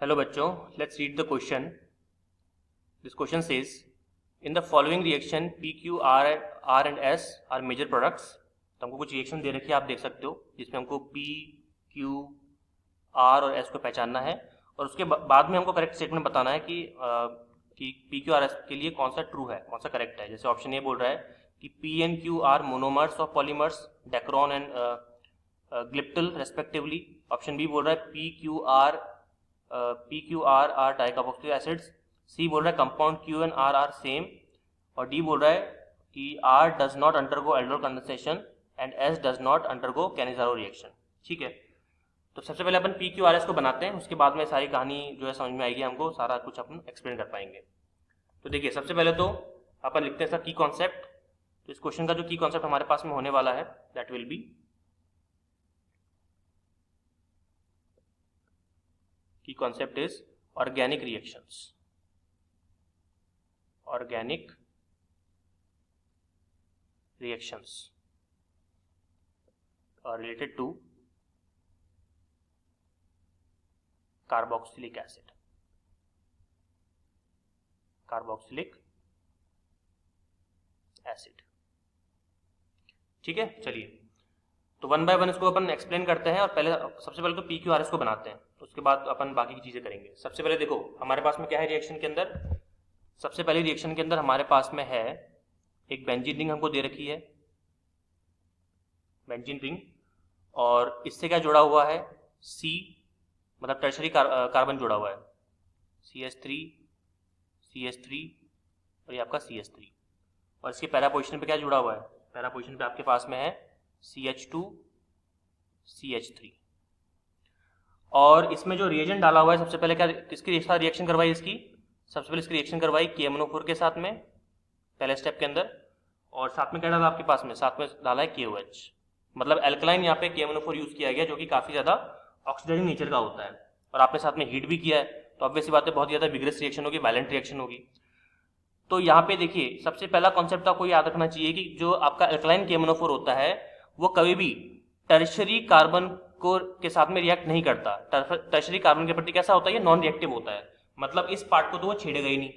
Hello बच्चों, let's read the question. This question says in the following reaction P Q R and S are major products. तो हमको कुछ reaction दे रखी है, आप देख सकते हो, जिसमें हमको पी क्यू आर और एस को पहचानना है और उसके बाद में हमको करेक्ट स्टेटमेंट बताना है कि पी क्यू आर एस के लिए कौन सा ट्रू है, कौन सा करेक्ट है. जैसे ऑप्शन ए बोल रहा है कि P and Q are monomers of polymers Dacron and glyptal respectively. Option B बोल रहा है P Q R are dicarboxylic acids. C बोल रहा है compound Q and R are same. और डी बोल रहा है कि R does not undergo aldol condensation and S does not undergo Cannizzaro reaction. ठीक है, तो सबसे पहले अपन पी क्यू आर एस को बनाते हैं, उसके बाद में सारी कहानी जो है समझ में आएगी, हमको सारा कुछ अपन एक्सप्लेन कर पाएंगे. तो देखिए, सबसे पहले तो अपन लिखते हैं सर की कॉन्सेप्ट. तो इस क्वेश्चन का जो की कॉन्सेप्ट हमारे पास में होने वाला है दैट विल बी की concept is organic reactions. Organic reactions are related to carboxylic acid. Carboxylic acid. ठीक है, चलिए तो वन बाय वन इसको अपन एक्सप्लेन करते हैं. और पहले सबसे पहले तो पी क्यू आर एस को बनाते हैं, तो उसके बाद अपन बाकी की चीजें करेंगे. सबसे पहले देखो हमारे पास में क्या है रिएक्शन के अंदर. सबसे पहले रिएक्शन के अंदर हमारे पास में है एक बेंजीन रिंग हमको दे रखी है, बेंजीन रिंग. और इससे क्या जुड़ा हुआ है, सी मतलब टर्शरी कार्बन जुड़ा हुआ है, CH3 और ये आपका CH3. और इसके पैरा पोजीशन पे क्या जुड़ा हुआ है, पैरा पोजीशन पे आपके पास में है CH2 CH3. और इसमें जो रिएजेंट डाला हुआ है, सबसे पहले क्या किसकी रिएक्शन करवाई, इसकी सबसे पहले इसकी रिएक्शन करवाई KMNO4 के साथ में पहले स्टेप के अंदर. और साथ में क्या डाला आपके पास में, साथ में डाला है KOH. मतलब एल्कलाइन यहाँ पे KMNO4 यूज किया गया, जो कि काफी ज्यादा ऑक्सीडाइजिंग नेचर का होता है. और आपने साथ में हीट भी किया है, तो ऑब्वियस सी बात है बहुत ज्यादा विग्रेस रिएक्शन होगी, वायलेंट रिएक्शन होगी. तो यहाँ पे देखिए सबसे पहला कॉन्सेप्ट आपको याद रखना चाहिए कि जो आपका एल्कलाइन KMNO4 होता है वो कभी भी टर्शरी कार्बन को के साथ में रिएक्ट नहीं करता. टर्शरी कार्बन के प्रति कैसा होता है, ये नॉन रिएक्टिव होता है. मतलब इस पार्ट को तो वो छेड़ेगा ही नहीं.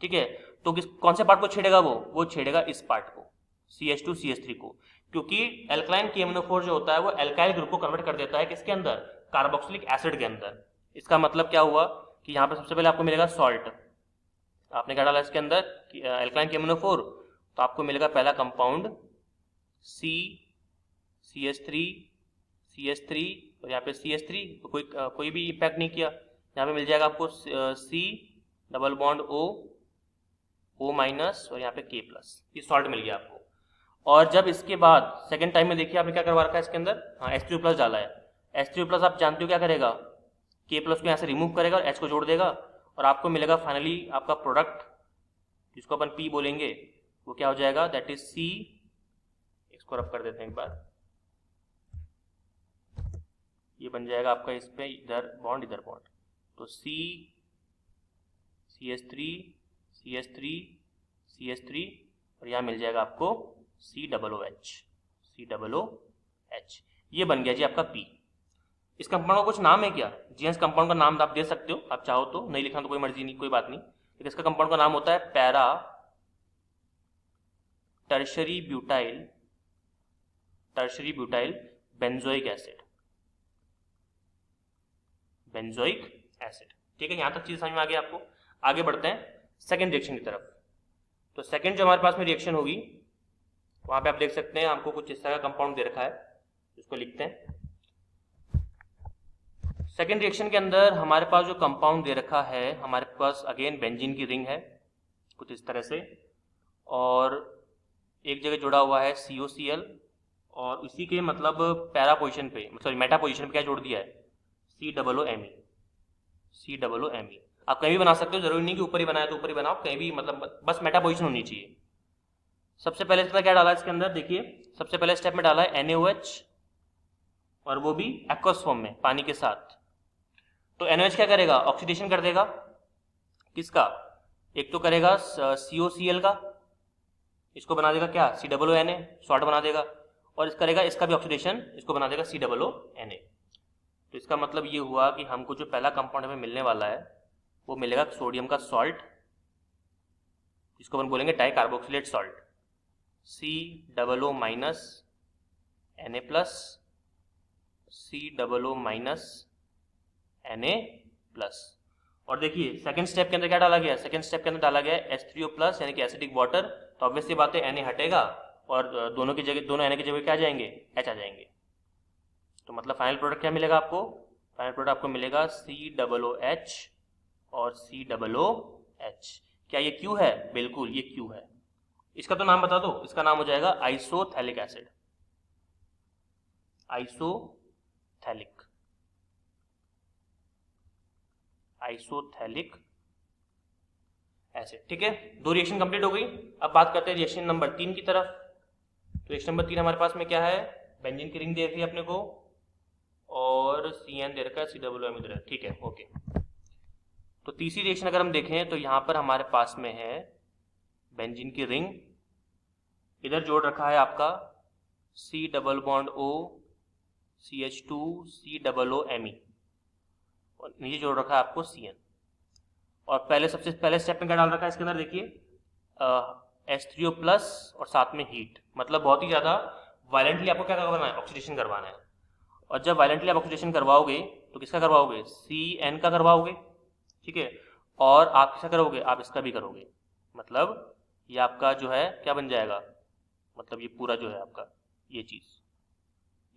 ठीक है, तो कौन से पार्ट को छेड़ेगा, वो छेड़ेगा इस पार्ट को, CH2 CH3 को. क्योंकि एल्कलाइन KMNO4 जो होता है वो एल्काइल ग्रुप को कन्वर्ट कर देता है किसके अंदर, कार्बोक्सिलिक एसिड के अंदर. इसका मतलब क्या हुआ कि यहाँ पे सबसे पहले आपको मिलेगा सॉल्ट. आपने क्या डाला इसके अंदर, एल्कलाइन KMNO4, तो आपको मिलेगा पहला कंपाउंड CH3 और यहाँ पे CH3, तो कोई भी इम्पैक्ट नहीं किया. यहाँ पे मिल जाएगा आपको C double bond O minus और यहाँ पे K प्लस. ये सॉल्ट मिल गया आपको. और जब इसके बाद सेकंड टाइम में देखिए आपने क्या करवा रखा है इसके अंदर, हाँ H3O प्लस डाला है. H3O प्लस आप जानते हो क्या करेगा, K प्लस को यहाँ से रिमूव करेगा और H को जोड़ देगा, और आपको मिलेगा फाइनली आपका प्रोडक्ट जिसको अपन P बोलेंगे, वो क्या हो जाएगा, दैट इज C. इसको रब कर देते हैं एक बार, ये बन जाएगा आपका इस पे इधर बॉन्ड तो CH3 और यहाँ मिल जाएगा आपको COOH. ये बन गया जी आपका P. इस कंपाउंड का कुछ नाम है क्या, जी इस कंपाउंड का नाम आप दे सकते हो, आप चाहो तो, नहीं लिखना तो कोई मर्जी नहीं, कोई बात नहीं. लेकिन इसका कंपाउंड का नाम होता है para tertiary butyl benzoic acid. ठीक है, यहां तक चीज समझ में आ गई आपको. आगे बढ़ते हैं सेकेंड रिएक्शन की तरफ. तो सेकेंड जो हमारे पास में रिएक्शन होगी, वहां पे आप देख सकते हैं हमको कुछ इस तरह का कंपाउंड दे रखा है, इसको लिखते हैं. सेकेंड रिएक्शन के अंदर हमारे पास जो कंपाउंड दे रखा है, हमारे पास अगेन बेंजीन की रिंग है कुछ इस तरह से, और एक जगह जुड़ा हुआ है COCl, और इसी के मतलब पैरा पोजीशन पे, सॉरी मेटा पोजीशन पे क्या जोड़ दिया है, COOMe. आप कहीं भी बना सकते हो, जरूरी नहीं कि ऊपर ही बनाया तो ऊपर ही बनाओ, कहीं भी, मतलब बस मेटा पोजीशन होनी चाहिए. सबसे पहले इसका क्या डाला है इसके अंदर, देखिए सबसे पहले स्टेप में डाला है NaOH, और वो भी एक्वस फॉर्म में पानी के साथ. तो NaOH क्या करेगा, ऑक्सीडेशन कर देगा किसका, एक तो करेगा COCl का, इसको बना देगा क्या COONA, सॉल्ट बना देगा. और करेगा इसका भी ऑक्सीडेशन, इसको बना देगा COONA. तो इसका मतलब ये हुआ कि हमको जो पहला कंपाउंड हमें मिलने वाला है वो मिलेगा सोडियम का सॉल्ट, जिसको अपन बोलेंगे dicarboxylate salt, COO minus Na plus COO minus Na plus. और देखिए सेकंड स्टेप के अंदर क्या डाला गया, सेकंड स्टेप के अंदर डाला गया H3O प्लस यानी कि एसिडिक वाटर। तो ऑब्वियसली बात है Na हटेगा और दोनों की जगह, दोनों Na की जगह क्या आ जाएंगे, H आ जाएंगे। तो मतलब फाइनल प्रोडक्ट क्या मिलेगा आपको, फाइनल प्रोडक्ट आपको मिलेगा COOH और COOH। क्या ये Q है, बिल्कुल ये Q है। इसका तो नाम बता दो, इसका नाम हो जाएगा आइसोथैलिक एसिड, आइसोथैलिक एसिड। ठीक है, दो रिएक्शन कंप्लीट हो गई। अब बात करते हैं रिएक्शन नंबर 3 की तरफ। तो रिएक्शन नंबर 3 हमारे पास में क्या है, बेंजीन की रिंग दे रखी है अपने को और CN दे रखा है, COO दे रखा है। ठीक है, ओके। तो तीसरी रिएक्शन अगर हम देखें तो यहाँ पर हमारे पास में है बेंजीन की रिंग, इधर जोड़ रखा है आपका C double bond O CH2 COOMe और नीचे जोड़ रखा है आपको CN। और पहले सबसे पहले स्टेप में क्या डाल रखा है इसके अंदर, देखिए H3O प्लस और साथ में हीट, मतलब बहुत ही ज़्यादा वायलेंटली आपको क्या करवाना है, ऑक्सीडेशन करवाना है। और जब वायलेंटली आप ऑक्सीडेशन करवाओगे तो किसका करवाओगे, CN का करवाओगे। ठीक है, और आप किसका करोगे, आप इसका भी करोगे। मतलब ये आपका जो है क्या बन जाएगा, मतलब ये पूरा जो है आपका ये चीज़,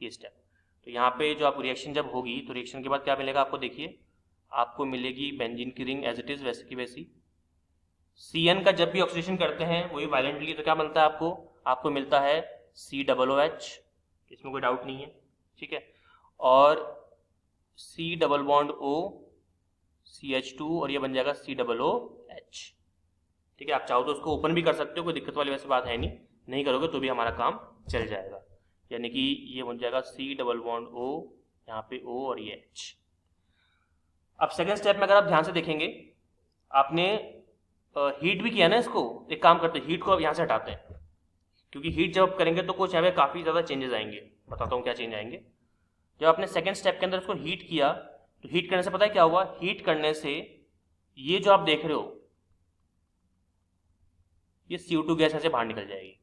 ये स्टेप। तो यहाँ पे जो आप रिएक्शन जब होगी तो रिएक्शन के बाद क्या मिलेगा आपको, देखिए आपको मिलेगी बेंजीन की रिंग एज इट इज़ वैसे की वैसी। CN का जब भी ऑक्सीडेशन करते हैं वही वायलेंटली, तो क्या बनता है आपको मिलता है COOH, इसमें कोई डाउट नहीं है। ठीक है, और C double bond O CH2 और ये बन जाएगा COOH। ठीक है, आप चाहो तो उसको ओपन भी कर सकते हो, कोई दिक्कत वाली वैसे बात है नहीं करोगे तो भी हमारा काम चल जाएगा। यानी कि ये बन जाएगा C डबल बॉन्ड O, यहाँ पे O और ये H। अब सेकेंड स्टेप में अगर आप ध्यान से देखेंगे, आपने हीट भी किया ना इसको। एक काम करते हैं, हीट को अब यहाँ से हटाते हैं, क्योंकि हीट जब करेंगे तो कुछ यहाँ पे काफ़ी ज़्यादा चेंजेस आएंगे। बताता हूँ क्या चेंज आएंगे। जब आपने सेकेंड स्टेप के अंदर इसको हीट किया तो हीट करने से पता है क्या हुआ, हीट करने से ये जो आप देख रहे हो ये CO2 गैस ऐसे बाहर निकल जाएगी।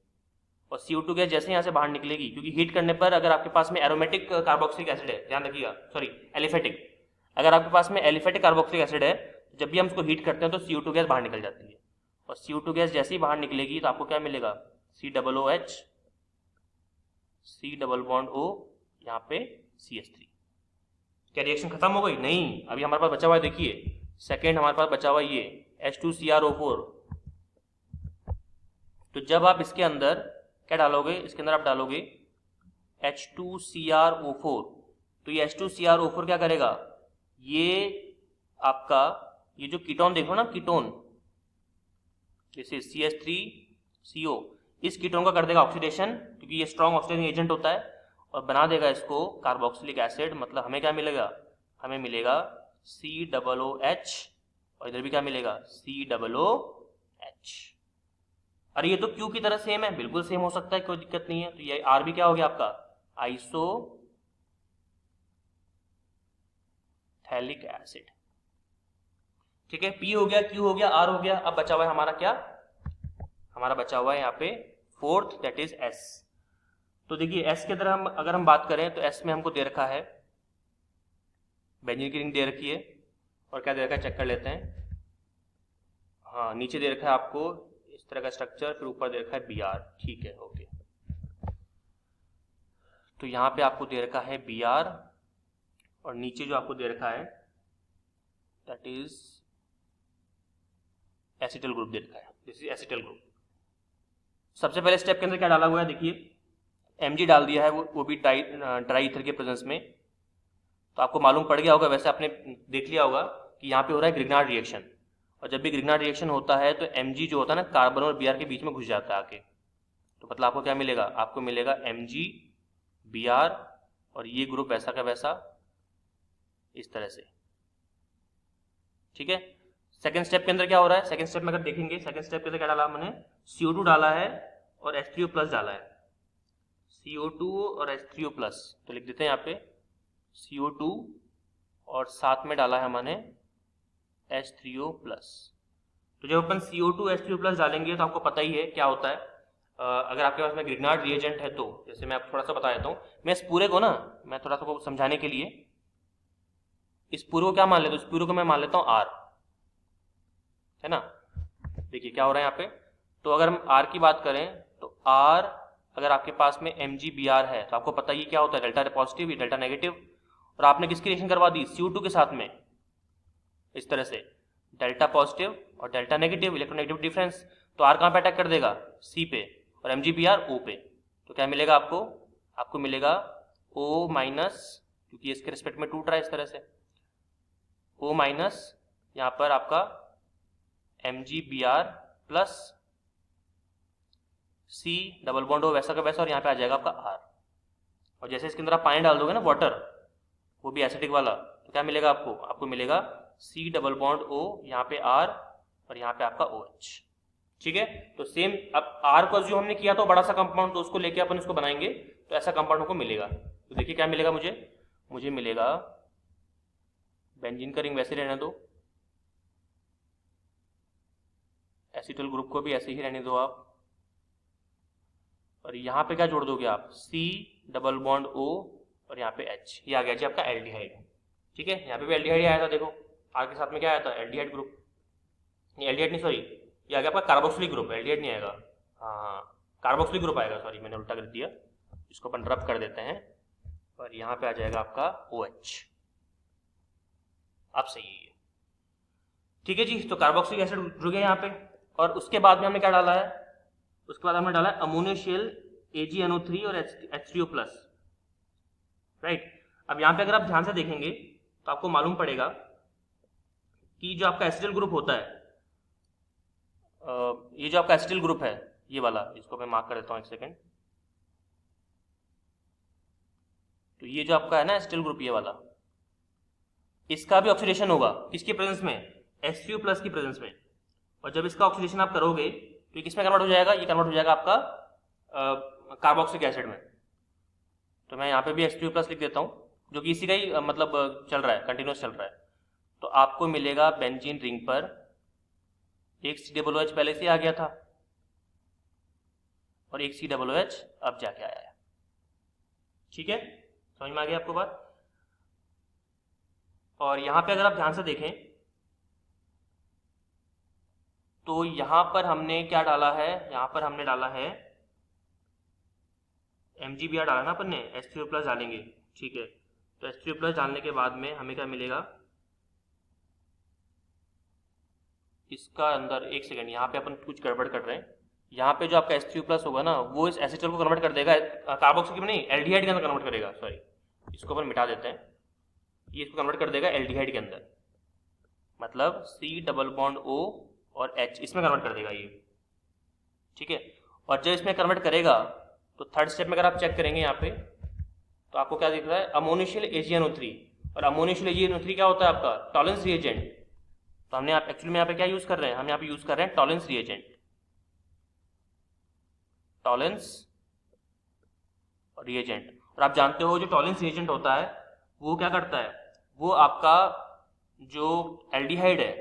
और CO2 गैस जैसे यहाँ से बाहर निकलेगी, क्योंकि हीट करने पर अगर आपके पास में एरोमेटिक कार्बोक्सिलिक एसिड है, ध्यान रखिएगा, सॉरी एलिफेटिक, अगर आपके पास में एलिफेटिक कार्बोक्सिलिक एसिड है, जब भी हम उसको हीट करते हैं तो CO2 गैस बाहर निकल जाती है। और CO2 गैस जैसे ही बाहर निकलेगी तो आपको क्या मिलेगा, COOH, C double bond O, यहाँ पे CH3। क्या रिएक्शन खत्म हो गई, नहीं, अभी हमारे पास बचा हुआ है, देखिए सेकेंड हमारे पास बचा हुआ है ये H2CrO4। तो जब आप इसके अंदर क्या डालोगे, इसके अंदर आप डालोगे H2CrO4, तो ये H2CrO4 क्या करेगा, ये आपका ये जो कीटोन देखो ना, कीटोन जैसे CH3CO, इस कीटोन का कर देगा ऑक्सीडेशन, क्योंकि ये स्ट्रॉन्ग ऑक्सीडेशन एजेंट होता है, और बना देगा इसको कार्बोक्सिलिक एसिड। मतलब हमें क्या मिलेगा, हमें मिलेगा COOH और इधर भी क्या मिलेगा, COOH। अरे ये तो Q की तरह सेम है, बिल्कुल सेम हो सकता है, कोई दिक्कत नहीं है। तो ये R भी क्या हो गया आपका, आइसोथैलिक एसिड। ठीक है, P हो गया, Q हो गया, R हो गया। अब बचा हुआ है हमारा क्या, हमारा बचा हुआ है यहाँ पे फोर्थ, दैट इज S। तो देखिए S के अंदर हम अगर हम बात करें तो S में हमको दे रखा है बेंजीन की रिंग दे रखी है, और क्या दे रखा है चेक कर लेते हैं। हाँ, नीचे दे रखा है आपको इस तरह का स्ट्रक्चर, फिर ऊपर दे रखा है Br। ठीक है, ओके। तो यहाँ पे आपको दे रखा है Br और नीचे जो आपको दे रखा है दैट इज एसिटल ग्रुप दे रखा है, दिस इज एसिटल ग्रुप। सबसे पहले स्टेप के अंदर क्या डाला हुआ है, देखिए Mg डाल दिया है, वो भी ड्राई ईथर के प्रेजेंस में। तो आपको मालूम पड़ गया होगा, वैसे आपने देख लिया होगा कि यहाँ पे हो रहा है ग्रिग्नार्ड रिएक्शन। और जब भी ग्रिग्नार्ड रिएक्शन होता है तो Mg जो होता है ना, कार्बन और Br के बीच में घुस जाता है आके। तो मतलब आपको क्या मिलेगा, आपको मिलेगा Mg Br और ये ग्रुप वैसा का वैसा इस तरह से। ठीक है, सेकेंड स्टेप के अंदर क्या हो रहा है, सेकेंड स्टेप में अगर देखेंगे, सेकेंड स्टेप के अंदर क्या डाला मैंने, CO2 डाला है और H3O प्लस डाला है, CO2 और H3O प्लस। तो लिख देते हैं यहाँ पे CO2 और साथ में डाला है हमने H3O प्लस। तो जब अपन CO2 H3O प्लस डालेंगे तो आपको पता ही है क्या होता है। अगर आपके पास में ग्रिग्नार्ड रिएजेंट है तो जैसे मैं आपको थोड़ा सा बता देता हूँ। मैं इस पूरे को ना, मैं थोड़ा सा को समझाने के लिए इस पूरे को क्या मान लेता हूँ, इस पूरे को मैं मान लेता हूँ R, है ना। देखिए क्या हो रहा है यहाँ पे। तो अगर हम R की बात करें तो R अगर आपके पास में MgBr है तो आपको पता ही क्या होता है, डेल्टा पॉजिटिव डेल्टा नेगेटिव। और आपने किसकी रिएक्शन करवा दी, CO2 के साथ में, इस तरह से डेल्टा पॉजिटिव और डेल्टा नेगेटिव, इलेक्ट्रोनेगेटिव डिफरेंस। तो R कहाँ पे अटैक कर देगा, C पे, और MgBr O पे। तो क्या मिलेगा आपको, आपको मिलेगा O माइनस, क्योंकि इसके रिस्पेक्ट में टूट रहा है इस तरह से, O माइनस यहाँ पर आपका MgBr plus C double bond O वैसा का वैसा, और यहाँ पे आ जाएगा आपका R। और जैसे इसके अंदर आप पानी डाल दोगे ना, वाटर, वो भी एसिडिक वाला, तो क्या मिलेगा आपको, आपको मिलेगा C डबल बॉन्ड O, यहाँ पे R और यहाँ पे आपका OH। ठीक है। तो सेम अब R को जो हमने किया तो बड़ा सा कंपाउंड, तो उसको लेके अपन इसको बनाएंगे तो ऐसा कंपाउंड हमको मिलेगा। तो देखिए क्या मिलेगा मुझे मिलेगा बेंजीन का रिंग वैसे रहने दो, एसिटल ग्रुप को भी ऐसे ही रहने दो आप, और यहाँ पे क्या जोड़ दोगे आप, C डबल बॉन्ड O और यहाँ पे H, ये आ गया जी आपका एल्डिहाइड। ठीक है, यहाँ पे भी एल्डिहाइड आया था, देखो R के साथ में क्या आया था, एल्डिहाइड ग्रुप, नहीं एल्डिहाइड नहीं, सॉरी ये आ गया आपका कार्बोक्सिलिक ग्रुप, एल्डिहाइड नहीं आएगा, हाँ कार्बोक्सिलिक ग्रुप आएगा, सॉरी मैंने उल्टा कर दिया। इसको अपन रब कर देते हैं और यहाँ पे आ जाएगा आपका OH। अब सही है। ठीक है जी, तो कार्बोक्सिलिक एसिड जुड़ गया यहाँ पे। और उसके बाद में हमने क्या डाला है, उसके बाद हमने डाला है अमोनियशियल AgNO3 और H3O प्लस, राइट। अब यहाँ पे अगर आप ध्यान से देखेंगे तो आपको मालूम पड़ेगा कि जो आपका एसिटिल ग्रुप होता है, ये जो आपका एसिटिल ग्रुप है ये वाला, इसको मैं मार्क कर देता हूँ एक सेकेंड। तो ये जो आपका है ना एसिटिल ग्रुप, ये वाला, इसका भी ऑक्सीडेशन होगा किसकी प्रेजेंस में, H3O प्लस की प्रेजेंस में। और जब इसका ऑक्सीडेशन आप करोगे तो किस में कन्वर्ट हो जाएगा, ये कन्वर्ट हो जाएगा आपका कार्बोक्सिलिक एसिड में। तो मैं यहाँ पे भी H3O प्लस लिख देता हूँ, जो कि इसी का ही मतलब चल रहा है, कंटिन्यूस चल रहा है। तो आपको मिलेगा बेंजीन रिंग पर एक COOH पहले से आ गया था और एक COOH अब जाके आया है। ठीक है, समझ में आ गया आपको बात। और यहाँ पे अगर आप ध्यान से देखें तो यहाँ पर हमने क्या डाला है, यहाँ पर हमने डाला है MgBr डाला ना अपन ने, H3O प्लस डालेंगे। ठीक है, तो H3O प्लस डालने के बाद में हमें क्या मिलेगा, इसका अंदर एक सेकेंड, यहाँ पे अपन कुछ गड़बड़ कर रहे हैं। यहाँ पे जो आपका H3O प्लस होगा ना, वो इस एसिटल को कन्वर्ट कर देगा कार्बोक्सिलिक में नहीं, एल्डिहाइड के अंदर कन्वर्ट करेगा, सॉरी इसको अपन मिटा देते हैं, ये इसको कन्वर्ट कर देगा एल्डिहाइड के अंदर, मतलब C डबल बॉन्ड O और H इसमें कन्वर्ट कर देगा ये। ठीक है, और जब इसमें कन्वर्ट करेगा तो थर्ड स्टेप में अगर आप चेक करेंगे यहाँ पे तो आपको क्या दिख रहा है, अमोनिशियल AgNO3। और अमोनिशियल AgNO3 क्या होता है आपका, टॉलेंस रिएजेंट। तो हमने एक्चुअली में यहाँ पे क्या यूज कर रहे हैं, हम यहाँ पे यूज कर रहे हैं टॉलेंस रिएजेंट, टॉलेंस रिएजेंट। और आप जानते हो जो टॉलेंस रिएजेंट होता है वो क्या करता है, वो आपका जो एल्डिहाइड है,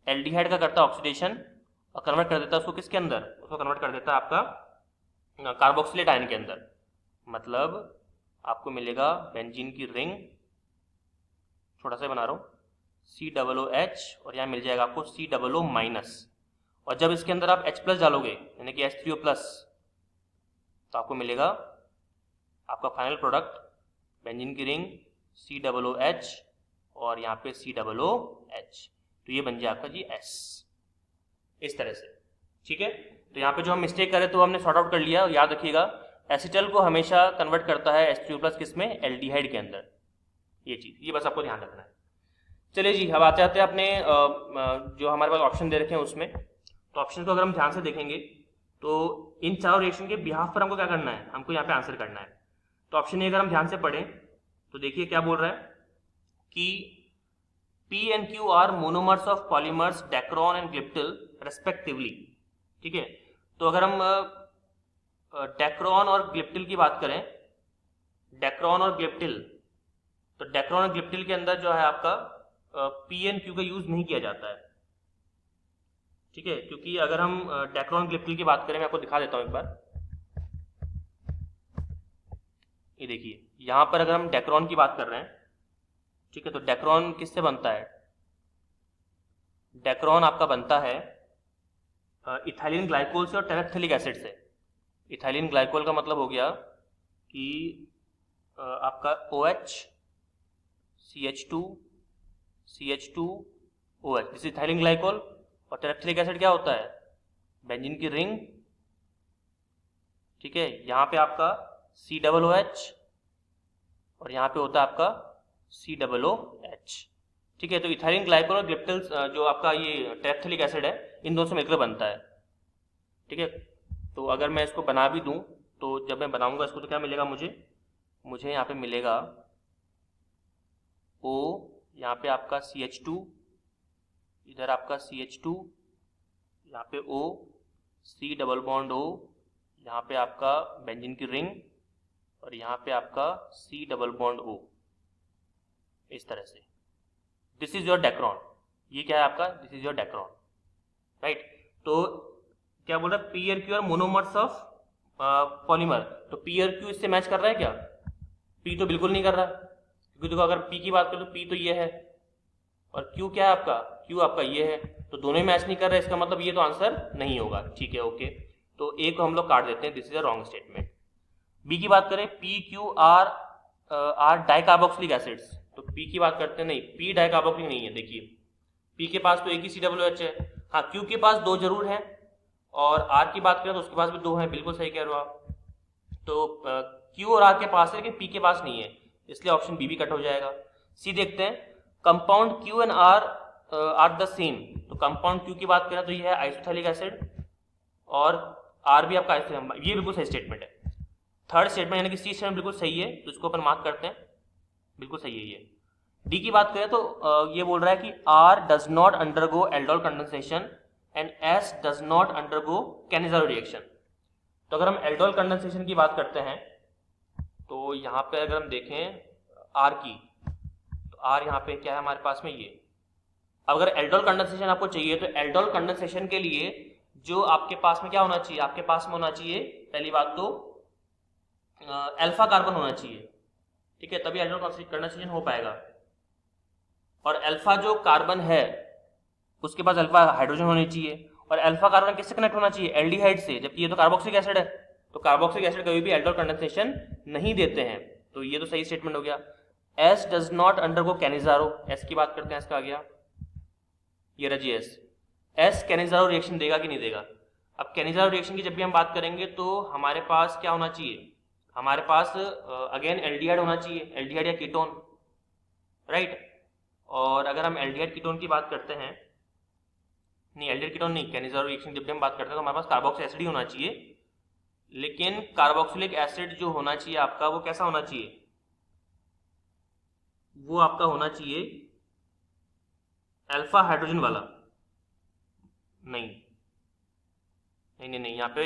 एल्डिहाइड का करता है ऑक्सीडेशन और कन्वर्ट कर देता है उसको किसके अंदर, उसको कन्वर्ट कर देता है आपका कार्बोक्सिलेट आयन के अंदर। मतलब आपको मिलेगा बेंजीन की रिंग, छोटा सा बना रहा हूँ, COOH और यहाँ मिल जाएगा आपको COO माइनस। और जब इसके अंदर आप H प्लस डालोगे यानी कि H3O प्लस, तो आपको मिलेगा आपका फाइनल प्रोडक्ट बेंजीन की रिंग COOH और यहाँ पे COOH। तो ये बन जाए आपका जी S, इस तरह से। ठीक है, तो यहाँ पे जो हम मिस्टेक करें तो हमने सॉर्ट आउट कर लिया। याद रखिएगा एसिटल को हमेशा कन्वर्ट करता है H3O प्लस किसमें, एल्डिहाइड के अंदर, ये चीज़, ये बस आपको ध्यान रखना है। चलिए जी, अब आते आते अपने जो हमारे पास ऑप्शन दे रखे हैं उसमें, तो ऑप्शन को अगर हम ध्यान से देखेंगे तो इन चारों रिएक्शन के बिहाफ पर हमको क्या करना है, हमको यहाँ पे आंसर करना है। तो ऑप्शन ए अगर हम ध्यान से पढ़ें तो देखिए क्या बोल रहा है कि P and Q are monomers of polymers Dacron and glyptal respectively. ठीक है, तो अगर हम डेक्रोन और ग्लिप्टिल की बात करें, डेक्रोन और ग्लिप्टिल तो डेक्रोन और ग्लिप्टिल के अंदर जो है आपका पी एन क्यू का यूज नहीं किया जाता है, ठीक है, क्योंकि अगर हम डेक्रोन ग्लिप्टिल की बात करें, मैं आपको दिखा देता हूं एक बार। ये देखिए यहां पर अगर हम डेक्रोन की बात कर रहे हैं, ठीक है, तो डेक्रोन किससे बनता है? डेक्रोन आपका बनता है इथाइलिन ग्लाइकोल से और टेरेफ्थेलिक एसिड से। इथाइलिन ग्लाइकोल का मतलब हो गया कि आपका OH CH2 CH2 OH, this ethylene glycol. और टेरेफ्थेलिक एसिड क्या होता है? बेंजीन की रिंग, ठीक है, यहाँ पे आपका COOH और यहाँ पे होता है आपका COOH, ठीक है। तो इथाइलिन ग्लाइकोल और ग्लिप्टिल जो आपका ये टेरेफ्थेलिक एसिड है, इन दोनों से मिलकर बनता है, ठीक है। तो अगर मैं इसको बना भी दूं, तो जब मैं बनाऊंगा इसको तो क्या मिलेगा मुझे यहाँ पे मिलेगा O, यहाँ पे आपका CH2, इधर आपका CH2, यहाँ पे O, C double bond O, यहाँ पे आपका बेंजीन की रिंग और यहाँ पे आपका C डबल बॉन्ड O, इस तरह से। This is your Dacron. ये क्या है आपका? This is your Dacron, right. तो क्या बोल रहा है? पी आर क्यू और मोनोमर्स ऑफ पॉलीमर। तो पी आर क्यू इससे मैच कर रहा है क्या? पी तो बिल्कुल नहीं कर रहा, क्योंकि देखो अगर पी की बात करें तो पी तो ये है और क्यू क्या है आपका? क्यू आपका ये है, तो दोनों ही मैच नहीं कर रहे, इसका मतलब ये तो आंसर नहीं होगा, ठीक है, ओके। तो ए को हम लोग काट देते हैं, this is a wrong statement. B की बात करें, P Q R dicarboxylic acids. तो पी की बात करते हैं, नहीं, पी डाइकार्बोक्सिलिक नहीं है। देखिए पी के पास तो एक ही COOH है, हाँ, क्यू के पास दो जरूर है, और आर की बात करें तो उसके पास भी दो है, बिल्कुल सही कह रहे हो आप। तो क्यू और आर के पास है लेकिन पी के पास नहीं है, इसलिए ऑप्शन बी भी कट हो जाएगा। सी देखते हैं, compound Q and R the same. तो कंपाउंड क्यू की बात करें तो ये है आइसोथैलिक एसिड और आर भी आपका आइसोथैलिक, ये बिल्कुल सही स्टेटमेंट है। थर्ड स्टेटमेंट यानी कि सी स्टेटमेंट बिल्कुल सही है, तो इसको अपन मार्क करते हैं, बिल्कुल सही है ये। डी की बात करें तो ये बोल रहा है कि R does not undergo aldol condensation and S does not undergo Cannizzaro reaction. तो अगर हम एल्डोल कंडेंसेशन की बात करते हैं तो यहाँ पे अगर हम देखें आर की, तो आर यहाँ पे क्या है हमारे पास में ये। अब अगर एल्डोल कंडेंसेशन आपको चाहिए तो एल्डोल कंडेंसेशन के लिए जो आपके पास में क्या होना चाहिए? आपके पास में होना चाहिए पहली बात तो अल्फा कार्बन होना चाहिए, ठीक है, तभी एल्डोल कंडेंसेशन हो पाएगा। और अल्फा जो कार्बन है उसके पास अल्फा हाइड्रोजन होनी चाहिए, और अल्फा कार्बन किससे कनेक्ट होना चाहिए? एल्डिहाइड से, जबकि ये तो कार्बोक्सिलिक एसिड है, तो कार्बोक्सिलिक एसिड कभी भी एल्डोल कंडेंसेशन नहीं देते हैं, तो ये तो सही स्टेटमेंट हो गया। S does not undergo Cannizzaro, S की बात करते हैं, एस का आ गया, ये रजी एस कैनिज़ारो रिएक्शन देगा कि नहीं देगा? अब कैनिज़ारो रिएक्शन की जब भी हम बात करेंगे तो हमारे पास क्या होना चाहिए? हमारे पास अगेन एल्डिहाइड होना चाहिए, एल्डिहाइड या कीटोन, राइट। और अगर हम एल्डिहाइड कीटोन की बात करते हैं, नहीं एल्डिहाइड कीटोन नहीं, कैनिज़ारो रिएक्शन जब भी हम बात करते हैं तो हमारे पास कार्बोक्सिलिक एसिड ही होना चाहिए, लेकिन कार्बोक्सिलिक एसिड जो होना चाहिए आपका वो कैसा होना चाहिए? वो आपका होना चाहिए अल्फा हाइड्रोजन वाला। नहीं नहीं नहीं नहीं, यहाँ पे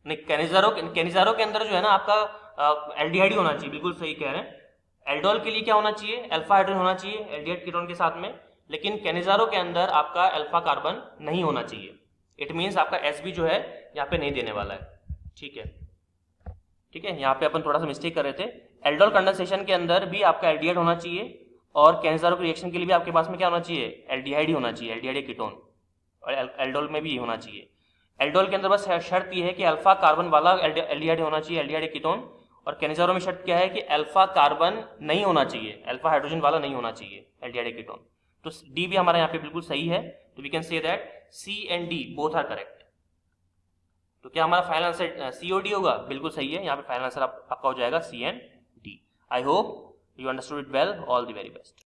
नहीं, कैनिज़ारो के अंदर जो है ना आपका एल्डिहाइड ही होना चाहिए, बिल्कुल सही कह रहे हैं। एल्डोल के लिए क्या होना चाहिए? अल्फा हाइड्रोजन होना चाहिए एल्डिहाइड कीटोन के साथ में, लेकिन कैनिज़ारो के अंदर आपका अल्फा कार्बन नहीं होना चाहिए। इट मीन्स आपका एस भी जो है यहाँ पे नहीं देने वाला है, ठीक है, ठीक है। यहाँ पे अपन थोड़ा सा मिस्टेक कर रहे थे। एल्डोल कंडेंसेशन के अंदर भी आपका एल्डिहाइड होना चाहिए, और कैनिज़ारो रिएक्शन के लिए भी आपके पास में क्या होना चाहिए? एल्डिहाइड ही होना चाहिए, एल्डिहाइड कीटोन, और एल्डोल में भी होना चाहिए। एल्डोल के अंदर बस शर्त ये है कि अल्फा कार्बन वाला एल्डिहाइड होना चाहिए, एल्डिहाइड कीटोन, और कैनिज़ारो में शर्त क्या है कि अल्फा कार्बन नहीं होना चाहिए, अल्फा हाइड्रोजन वाला नहीं होना चाहिए, एल्डिहाइड कीटोन। तो डी भी हमारा यहाँ पे बिल्कुल सही है, तो we can say that C and D both are correct. तो क्या हमारा फाइनल आंसर सी और डी होगा? बिल्कुल सही है, यहाँ पे फाइनल आंसर आपका हो जाएगा C and D. I hope you understood it well, all the very best.